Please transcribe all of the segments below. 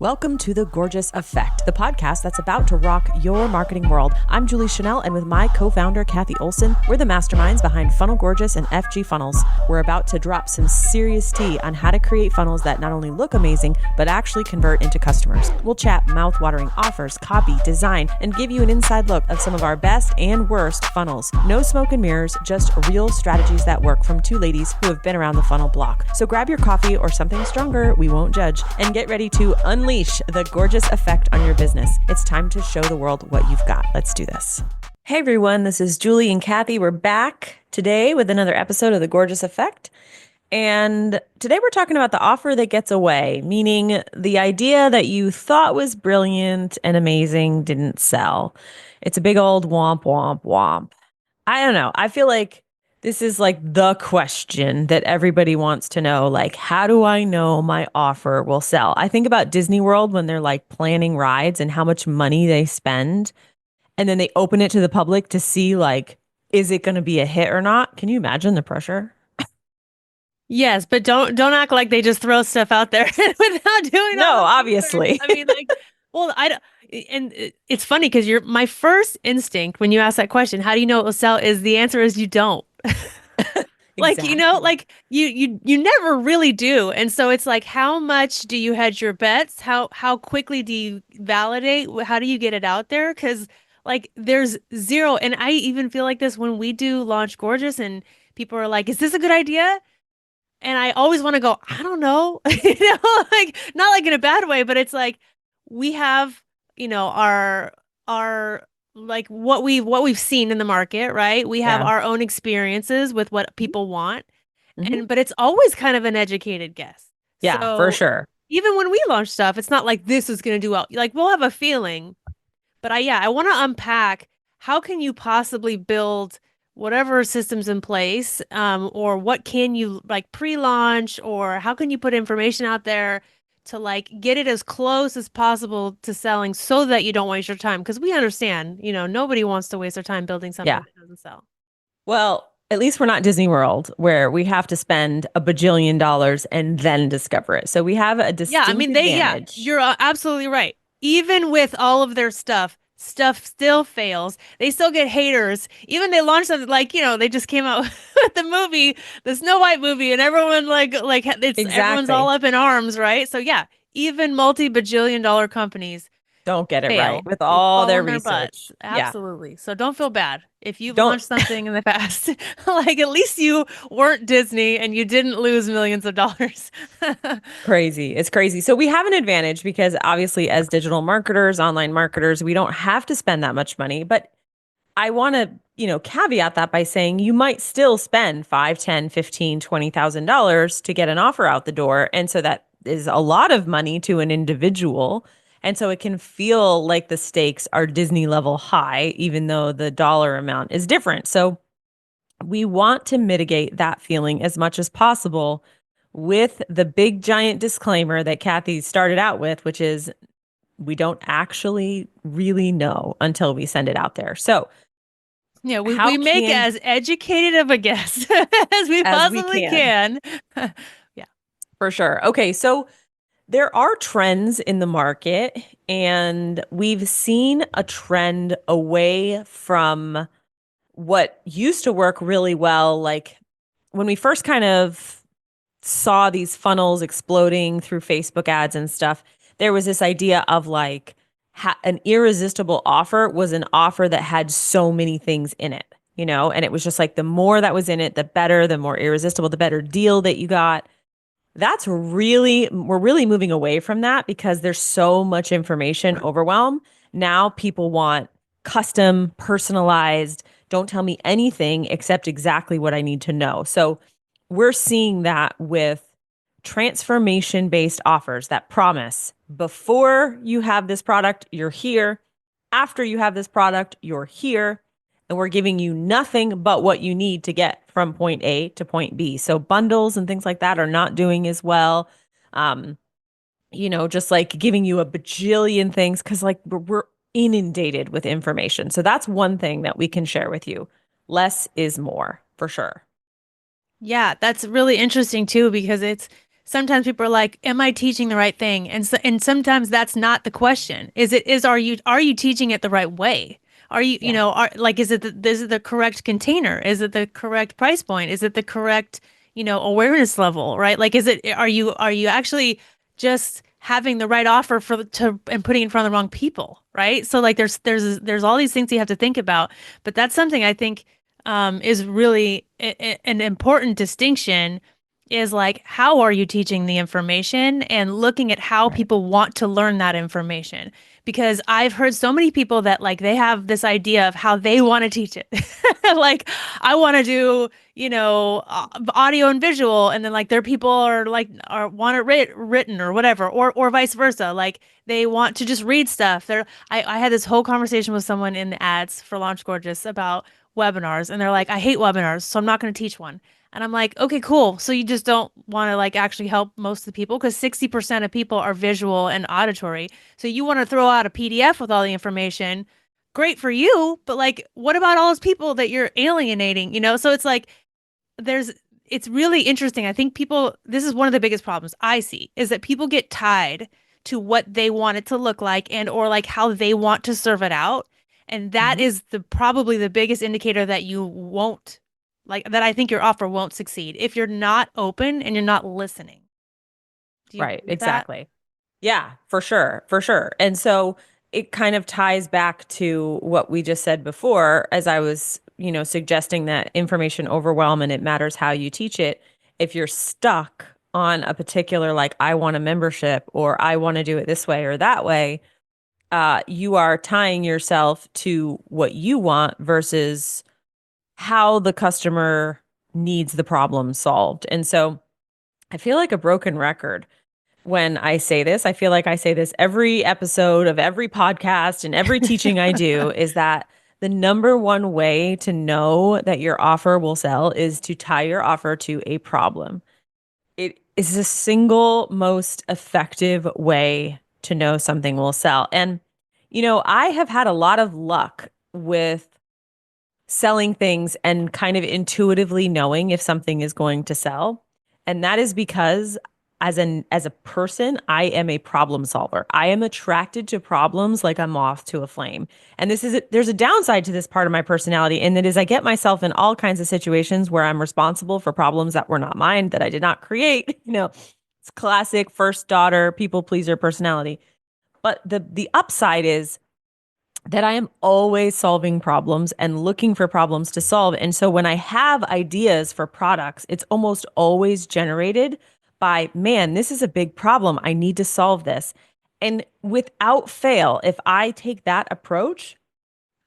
Welcome to The Gorgeous Effect, the podcast that's about to rock your marketing world. I'm Julie Chenell, and with my co-founder, Cathy Olson, we're the masterminds behind Funnel Gorgeous and FG Funnels. We're about to drop some serious tea on how to create funnels that not only look amazing, but actually convert into customers. We'll chat mouth-watering offers, copy, design, and give you an inside look of some of our best and worst funnels. No smoke and mirrors, just real strategies that work from two ladies who have been around the funnel block. So grab your coffee or something stronger, we won't judge, and get ready to unleash the gorgeous effect on your business. It's time to show the world what you've got. Let's do this. Hey everyone, this is Julie and Cathy. We're back today with another episode of The Gorgeous Effect. And today we're talking about the offer that gets away, meaning the idea that you thought was brilliant and amazing didn't sell. It's a big old womp, womp, womp. I don't know. I feel like this is like the question that everybody wants to know. Like, how do I know my offer will sell? I think about Disney World when they're like planning rides and how much money they spend. And then they open it to the public to see like, is it going to be a hit or not? Can you imagine the pressure? Yes, but don't act like they just throw stuff out there without doing No, all the obviously. research. I mean, like, well, it's funny because my first instinct when you ask that question, how do you know it will sell, is the answer is you don't. Like, Exactly. you know, like you never really do. And so it's like, how much do you hedge your bets? How quickly do you validate? How do you get it out there? Because like there's zero. And I even feel like this when we do Launch Gorgeous and people are like, is this a good idea? And I always want to go, I don't know, like not like in a bad way, but it's like we have, our like what we've seen in the market, right? We have Yeah. our own experiences with what people want. Mhm. But it's always kind of an educated guess. Yeah, for So sure. even when we launch stuff, it's not like this is going to do well. Like we'll have a feeling, but I want to unpack how can you possibly build whatever systems in place, or what can you like pre-launch, or how can you put information out there to like get it as close as possible to selling so that you don't waste your time. Because we understand, nobody wants to waste their time building something Yeah. that doesn't sell. Well, at least we're not Disney World where we have to spend a bajillion dollars and then discover it. So we have a Yeah, I distinct mean, advantage. you're absolutely right. Even with all of their stuff still fails. They still get haters. Even they launched something like, they just came out with the movie, the Snow White movie, and everyone like everyone's all Exactly. up in arms, right? So yeah, even multi-bajillion dollar companies Don't get it right fail. with They all fall their on their butts. butts. Yeah. Absolutely. So don't feel bad if you've Don't launched something in the past. Like at least you weren't Disney and you didn't lose millions of dollars. crazy. It's crazy. So we have an advantage because obviously as digital marketers, online marketers, we don't have to spend that much money. But I want to, caveat that by saying you might still spend 5, 10, 15, $20,000 to get an offer out the door. And so that is a lot of money to an individual. And so it can feel like the stakes are Disney level high, even though the dollar amount is different. So we want to mitigate that feeling as much as possible with the big giant disclaimer that Cathy started out with, which is we don't actually really know until we send it out there. So Yeah, we, how we make can as educated of a guess as we as we possibly can. can. Yeah. For sure. Okay, so there are trends in the market, and we've seen a trend away from what used to work really well. Like when we first kind of saw these funnels exploding through Facebook ads and stuff, there was this idea of like an irresistible offer was an offer that had so many things in it, and it was just like the more that was in it, the better, the more irresistible, the better deal that you got. We're really moving away from that because there's so much information overwhelm. Now people want custom, personalized, don't tell me anything except exactly what I need to know. So we're seeing that with transformation based offers that promise before you have this product, you're here. After you have this product, you're here. And we're giving you nothing but what you need to get from point A to point B. So bundles and things like that are not doing as well. Um, just like giving you a bajillion things because like we're inundated with information. So that's one thing that we can share with you. Less is more for sure. Yeah, that's really interesting too, because it's sometimes people are like, am I teaching the right thing? And sometimes that's not the question. Are you teaching it the right way? Are you, Yeah. is it the correct container? Is it the correct price point? Is it the correct, awareness level, right? Like, are you actually just having the right offer and putting it in front of the wrong people, right? So like there's all these things you have to think about, but that's something I think is really an important distinction is like, how are you teaching the information and looking at how Right. people want to learn that information? Because I've heard so many people that like they have this idea of how they want to teach it. Like, I want to do, audio and visual, and then like their people are want it written or whatever, or vice versa. Like they want to just read stuff. I had this whole conversation with someone in the ads for Launch Gorgeous about webinars, and they're like, I hate webinars, so I'm not going to teach one. And I'm like, okay, cool. So you just don't want to like actually help most of the people because 60% of people are visual and auditory. So you want to throw out a PDF with all the information. Great for you, but like, what about all those people that you're alienating? So it's like, there's, it's really interesting. I think this is one of the biggest problems I see is that people get tied to what they want it to look like and or like how they want to serve it out. And that Mhm. is probably the biggest indicator that you won't like that I think your offer won't succeed if you're not open and you're not listening. Do you Right. agree with that? Exactly. Yeah, for sure. For sure. And so it kind of ties back to what we just said before, as I was, suggesting that information overwhelm and it matters how you teach it. If you're stuck on a particular, like, I want a membership or I want to do it this way or that way, you are tying yourself to what you want versus how the customer needs the problem solved. And so I feel like a broken record when I say this. I feel like I say this every episode of every podcast and every teaching I do is that the number one way to know that your offer will sell is to tie your offer to a problem. It is the single most effective way to know something will sell. And, I have had a lot of luck with selling things and kind of intuitively knowing if something is going to sell. And that is because as a person, I am a problem solver. I am attracted to problems like a moth to a flame. And there's a downside to this part of my personality, and that is I get myself in all kinds of situations where I'm responsible for problems that were not mine, that I did not create. It's classic first daughter people pleaser personality. But the upside is that I am always solving problems and looking for problems to solve. And so when I have ideas for products, it's almost always generated by, man, this is a big problem. I need to solve this. And without fail, if I take that approach,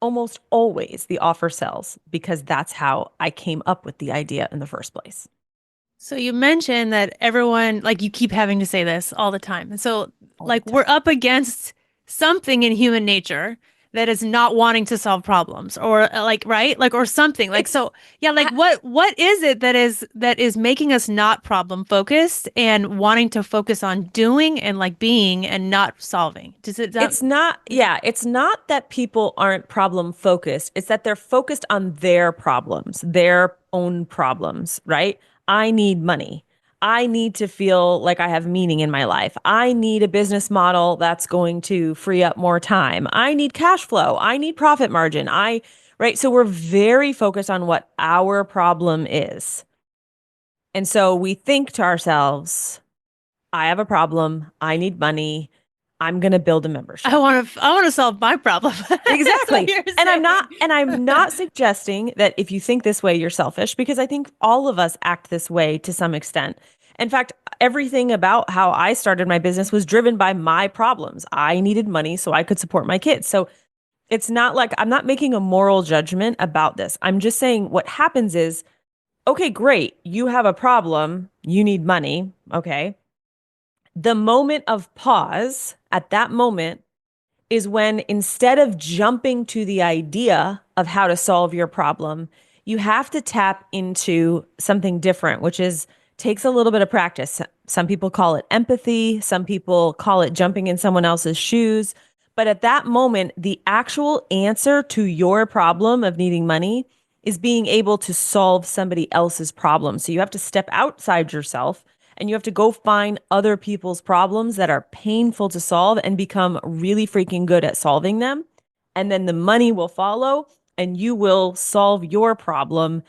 almost always the offer sells because that's how I came up with the idea in the first place. So you mentioned that everyone, like you keep having to say this all the time. And so All the like time. we're up against something in human nature that is not wanting to solve problems or like, right? Like, or something like, It's so yeah, like I, what is it that is making us not problem focused and wanting to focus on doing and like being and not solving? Does it, that, It's not, yeah, it's not that people aren't problem focused. It's that they're focused on their problems, their own problems, right? I need money. I need to feel like I have meaning in my life. I need a business model that's going to free up more time. I need cash flow. I need profit margin. Right? So we're very focused on what our problem is. And so we think to ourselves, I have a problem. I need money. I'm going to build a membership. I want to solve my problem. That's what Exactly. you're And I'm saying. not and I'm not suggesting that if you think this way you're selfish, because I think all of us act this way to some extent. In fact, everything about how I started my business was driven by my problems. I needed money so I could support my kids. So it's not like I'm not making a moral judgment about this. I'm just saying what happens is, okay, great. You have a problem. You need money. Okay. The moment of pause, at that moment, is when instead of jumping to the idea of how to solve your problem, you have to tap into something different, which is takes a little bit of practice. Some people call it empathy, some people call it jumping in someone else's shoes. But at that moment, the actual answer to your problem of needing money is being able to solve somebody else's problem. So you have to step outside yourself and you have to go find other people's problems that are painful to solve and become really freaking good at solving them. And then the money will follow and you will solve your problem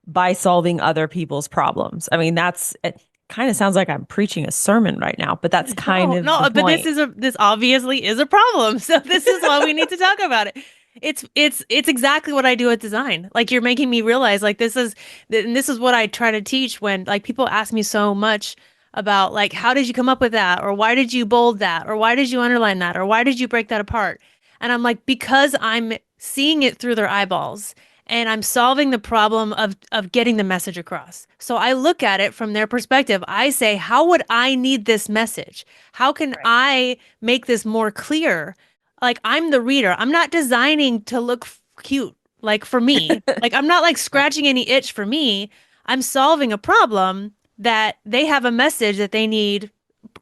by solving other people's problems. I mean, it kind of sounds like I'm preaching a sermon right now, but that's kind No, of the no, but point. this obviously is a problem. So this is why we need to talk about it. It's exactly what I do with design. Like you're making me realize like this is what I try to teach when like people ask me so much about like how did you come up with that, or why did you bold that, or why did you underline that, or why did you break that apart? And I'm like, because I'm seeing it through their eyeballs and I'm solving the problem of getting the message across. So I look at it from their perspective. I say, how would I need this message? How can Right. I make this more clear? Like I'm the reader. I'm not designing to look cute like for me. Like I'm not like Right. scratching any itch for me. I'm solving a problem that they have a message that they need,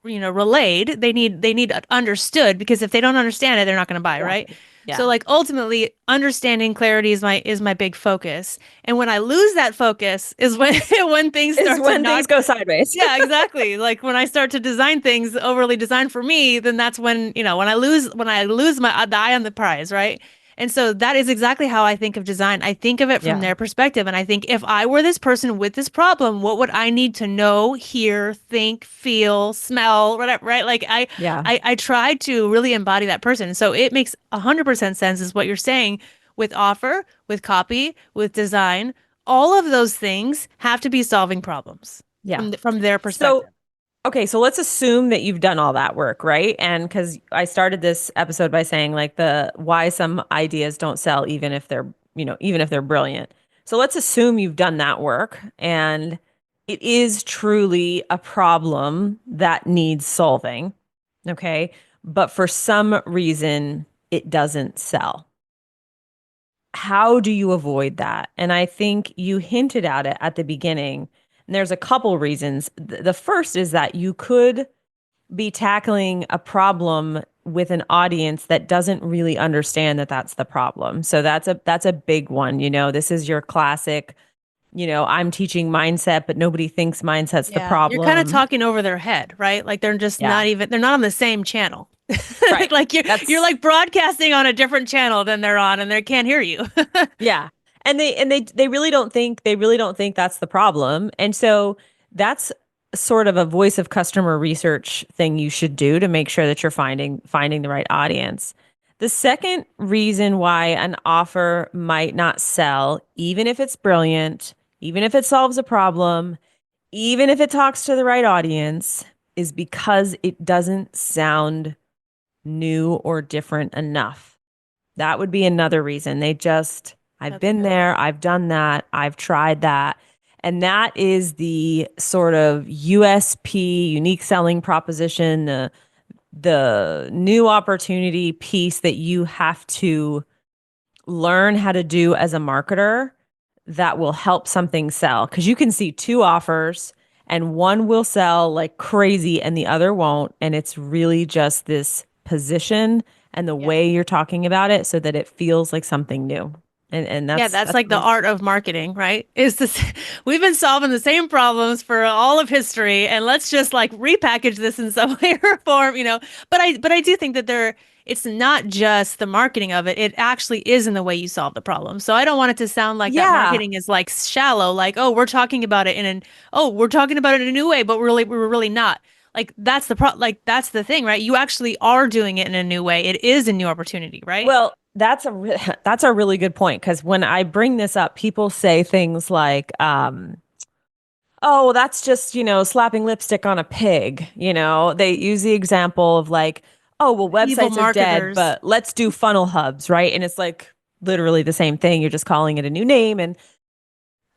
relayed. They need understood, because if they don't understand it, they're not going to buy, right? Exactly. So Yeah. like ultimately understanding clarity is my big focus. And when I lose that focus is when when things Is start to when things knock. go sideways. Yeah, exactly. Like when I start to design things overly designed for me, then that's when, when I lose my the eye on the prize, right? And so that is exactly how I think of design. I think of it from Yeah. their perspective, and I think if I were this person with this problem, what would I need to know, hear, think, feel, smell, whatever, right? Like I Yeah. I I try to really embody that person. So it makes 100% sense is what you're saying with offer, with copy, with design. All of those things have to be solving problems Yeah. from their So, perspective. okay, so let's assume that you've done all that work, right? And because I started this episode by saying like the why some ideas don't sell, even if even if they're brilliant. So let's assume you've done that work and it is truly a problem that needs solving. Okay. But for some reason, it doesn't sell. How do you avoid that? And I think you hinted at it at the beginning. And there's a couple reasons. The first is that you could be tackling a problem with an audience that doesn't really understand that that's the problem. So that's a big one. This is your classic, I'm teaching mindset, but nobody thinks mindset's the Yeah, you're kind of problem. talking over their head, right? Like they're just Yeah. they're not on the same channel. Right. Like you're That's like broadcasting on a different channel than they're on, and they can't hear you. Yeah. And they really don't think that's the problem. And so that's sort of a voice of customer research thing you should do to make sure that you're finding the right audience. The second reason why an offer might not sell, even if it's brilliant, even if it solves a problem, even if it talks to the right audience, is because it doesn't sound new or different enough. That would be another reason. I've That's a been good one. there, I've done that, I've tried that. And that is the sort of USP, unique selling proposition, the new opportunity piece that you have to learn how to do as a marketer that will help something sell. Because you can see two offers and one will sell like crazy and the other won't. And it's really just this position and the Yeah. way you're talking about it so that it feels like something new. And Yeah, that's that's that's like the really art of marketing, right? Is this we've been solving the same problems for all of history, and let's just like repackage this in some way or form. But I do think that it's not just the marketing of it. It actually is in the way you solve the problem. So I don't want it to sound like that yeah. marketing is like shallow, like, oh, we're talking about it in a new way, but we're really not. Like that's the thing, right? You actually are doing it in a new way. It is a new opportunity, right? Well, that's a really good point because when I bring this up, people say things like, "Oh, well, that's just slapping lipstick on a pig." They use the example of like, "Oh, well, Evil websites are dead, marketers. but let's do funnel hubs," right? And it's like literally the same thing. You're just calling it a new name, and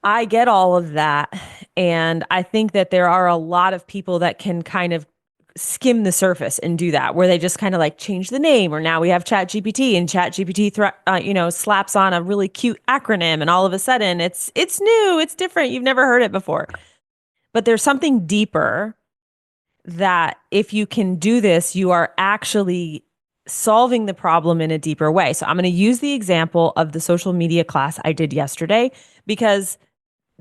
I get all of that. And I think that there are a lot of people that can kind of skim the surface and do that, where they just kind of like change the name, or now we have Chat GPT and Chat GPT, slaps on a really cute acronym, and all of a sudden it's new, it's different, you've never heard it before. But there's something deeper that if you can do this, you are actually solving the problem in a deeper way. So I'm going to use the example of the social media class I did yesterday because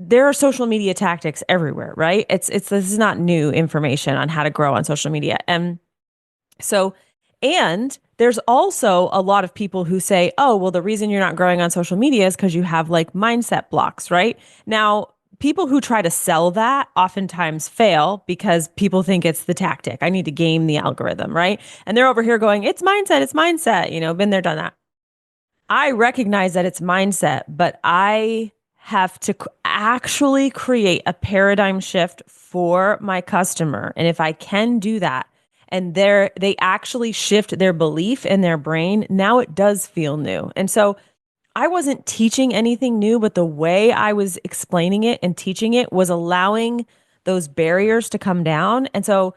there are social media tactics everywhere, right? It's this is not new information on how to grow on social media. So, and there's also a lot of people who say, oh, well, the reason you're not growing on social media is because you have like mindset blocks, right? Now, people who try to sell that oftentimes fail because people think it's the tactic. I need to game the algorithm, right? And they're over here going, it's mindset, been there, done that. I recognize that it's mindset, but I have to actually create a paradigm shift for my customer. And if I can do that, and they actually shift their belief in their brain, now it does feel new. And so I wasn't teaching anything new, but the way I was explaining it and teaching it was allowing those barriers to come down. And so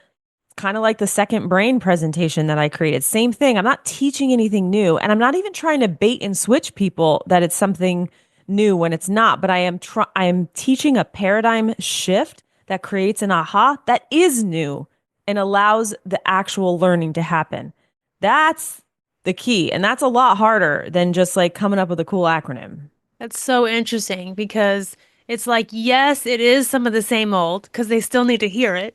kind of like the second brain presentation that I created. Same thing. I'm not teaching anything new, and I'm not even trying to bait and switch people that it's something new when it's not, but I am teaching a paradigm shift that creates an aha that is new and allows the actual learning to happen. That's the key, and that's a lot harder than just like coming up with a cool acronym. That's so interesting because it's like, yes, it is some of the same old because they still need to hear it,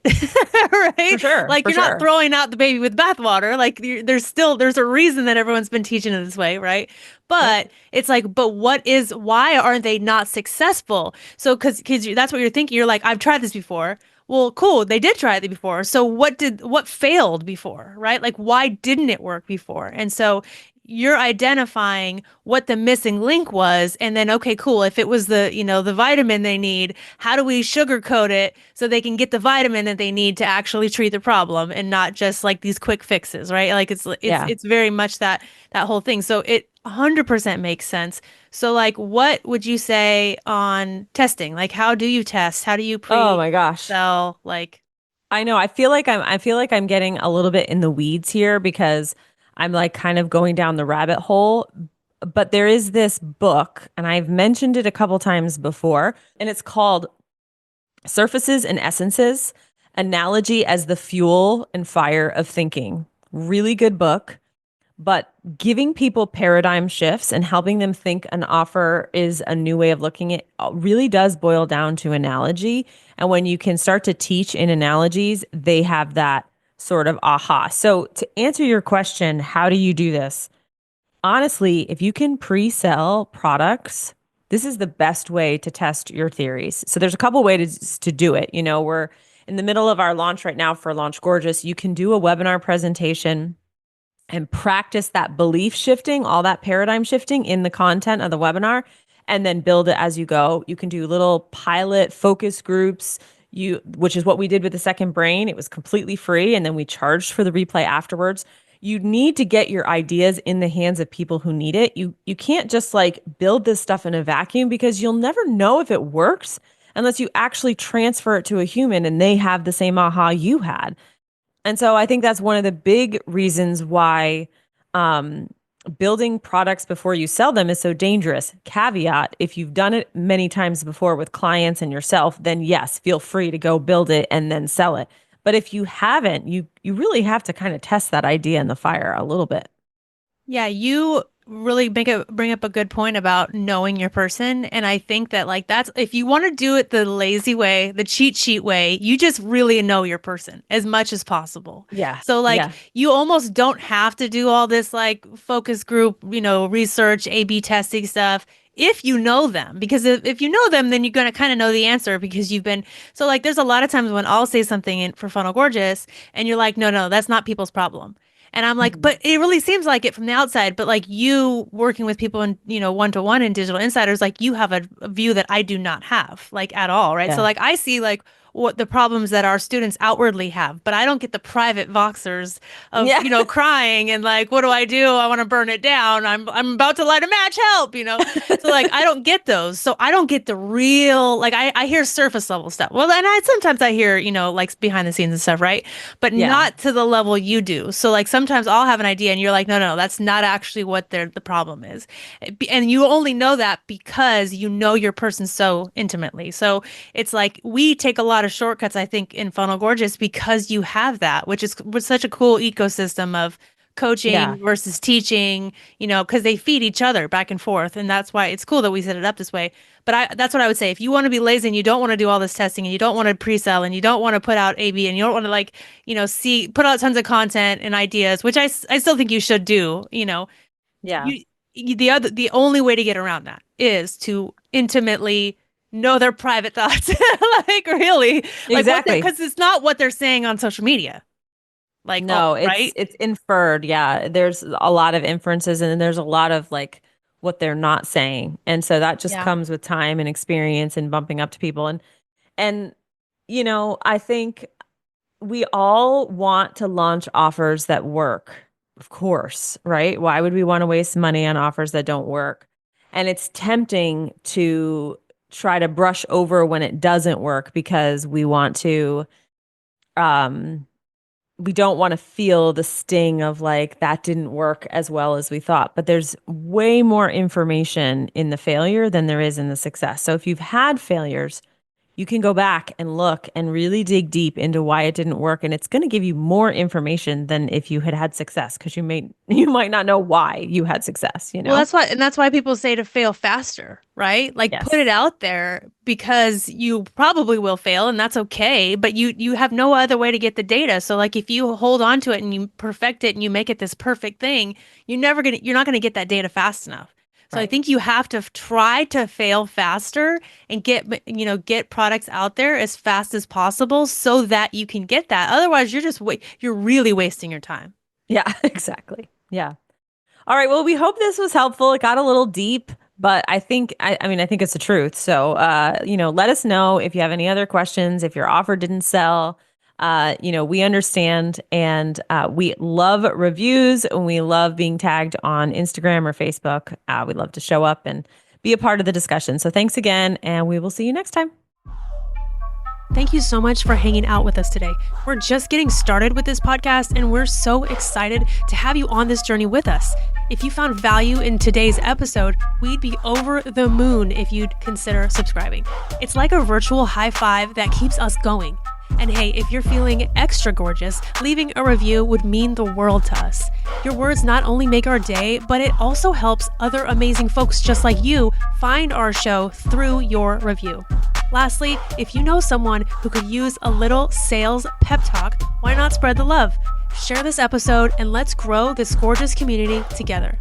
right? For sure, Like for you're not sure. throwing out the baby with bathwater. Like there's a reason that everyone's been teaching it this way, right? Yep. But it's like, why aren't they not successful? So because that's what you're thinking. You're like, I've tried this before. Well, cool. They did try it before. So what failed before, right? Like why didn't it work before? And so you're identifying what the missing link was, and then okay, cool, if it was the vitamin they need, how do we sugarcoat it so they can get the vitamin that they need to actually treat the problem and not just like these quick fixes, right? Like Yeah. it's very much that whole thing. So it 100% makes sense. So like what would you say on testing? Like how do you test? How do you Oh my gosh. sell? Like I know. I feel like I'm getting a little bit in the weeds here because I'm like kind of going down the rabbit hole. But there is this book, and I've mentioned it a couple times before, and it's called Surfaces and Essences: Analogy as the Fuel and Fire of Thinking. Really good book. But giving people paradigm shifts and helping them think an offer is a new way of looking at it really does boil down to analogy. And when you can start to teach in analogies, they have that sort of aha. So to answer your question, how do you do this? Honestly, if you can pre-sell products, this is the best way to test your theories. So there's a couple ways to do it. We're in the middle of our launch right now for Launch Gorgeous. You can do a webinar presentation and practice that belief shifting, all that paradigm shifting in the content of the webinar, and then build it as you go. You can do little pilot focus groups, which is what we did with the second brain. It was completely free, and then we charged for the replay afterwards. You need to get your ideas in the hands of people who need it. You can't just like build this stuff in a vacuum because you'll never know if it works unless you actually transfer it to a human and they have the same aha you had. And so I think that's one of the big reasons why um, building products before you sell them is so dangerous. Caveat, if you've done it many times before with clients and yourself, then yes, feel free to go build it and then sell it. But if you haven't, you really have to kind of test that idea in the fire a little bit. yeah, you really bring up a good point about knowing your person. And I think that like that's if you want to do it the lazy way, the cheat sheet way, you just really know your person as much as possible. Yeah. So like Yeah. you almost don't have to do all this like focus group, research, A/B testing stuff. If you know them, because if you know them, then you're going to kind of know the answer because you've been so like there's a lot of times when I'll say something for Funnel Gorgeous and you're like, no, that's not people's problem. And I'm like, Mhm. but it really seems like it from the outside. But like you working with people in, one to one in Digital Insiders, like you have a view that I do not have, like at all. Right. So Yeah. like I see like what the problems that our students outwardly have, but I don't get the private Voxers of, Yeah. crying and like, what do? I want to burn it down. I'm about to light a match, help. So like I don't get those. So I don't get the real like I hear surface level stuff. Well, and I sometimes I hear, like behind the scenes and stuff, right? But Yeah. not to the level you do. So like sometimes I'll have an idea and you're like, no, that's not actually what the problem is. And you only know that because you know your person so intimately. So it's like we take a lot of shortcuts, I think, in Funnel Gorgeous because you have that, which is such a cool ecosystem of coaching versus teaching, because they feed each other back and forth. And that's why it's cool that we set it up this way. But that's what I would say. If you want to be lazy and you don't want to do all this testing and you don't want to pre-sell and you don't want to put out A/B and you don't want to put out tons of content and ideas, which I still think you should do, Yeah. The only way to get around that is to intimately know their private thoughts. Like really. Exactly. Because it's not what they're saying on social media. Like, no, right? It's inferred. Yeah. There's a lot of inferences and then there's a lot of like what they're not saying. And so that just comes with time and experience and bumping up to people. And I think we all want to launch offers that work, of course, right? Why would we want to waste money on offers that don't work? And it's tempting to try to brush over when it doesn't work because we want to, we don't want to feel the sting of like, that didn't work as well as we thought. But there's way more information in the failure than there is in the success. So if you've had failures, you can go back and look and really dig deep into why it didn't work. And it's going to give you more information than if you had success, because you might not know why you had success, Well, that's why people say to fail faster, right? Like put it out there because you probably will fail and that's okay, but you have no other way to get the data. So like if you hold on to it and you perfect it and you make it this perfect thing, you're not going to get that data fast enough. So I think you have to try to fail faster and get products out there as fast as possible so that you can get that. Otherwise, you're really wasting your time. Yeah, exactly. Yeah. All right. Well, we hope this was helpful. It got a little deep, but I think it's the truth. So, let us know if you have any other questions, if your offer didn't sell. We understand and we love reviews and we love being tagged on Instagram or Facebook. We'd love to show up and be a part of the discussion. So thanks again, and we will see you next time. Thank you so much for hanging out with us today. We're just getting started with this podcast, and we're so excited to have you on this journey with us. If you found value in today's episode, we'd be over the moon if you'd consider subscribing. It's like a virtual high five that keeps us going. And hey, if you're feeling extra gorgeous, leaving a review would mean the world to us. Your words not only make our day, but it also helps other amazing folks just like you find our show through your review. Lastly, if you know someone who could use a little sales pep talk, why not spread the love? Share this episode and let's grow this gorgeous community together.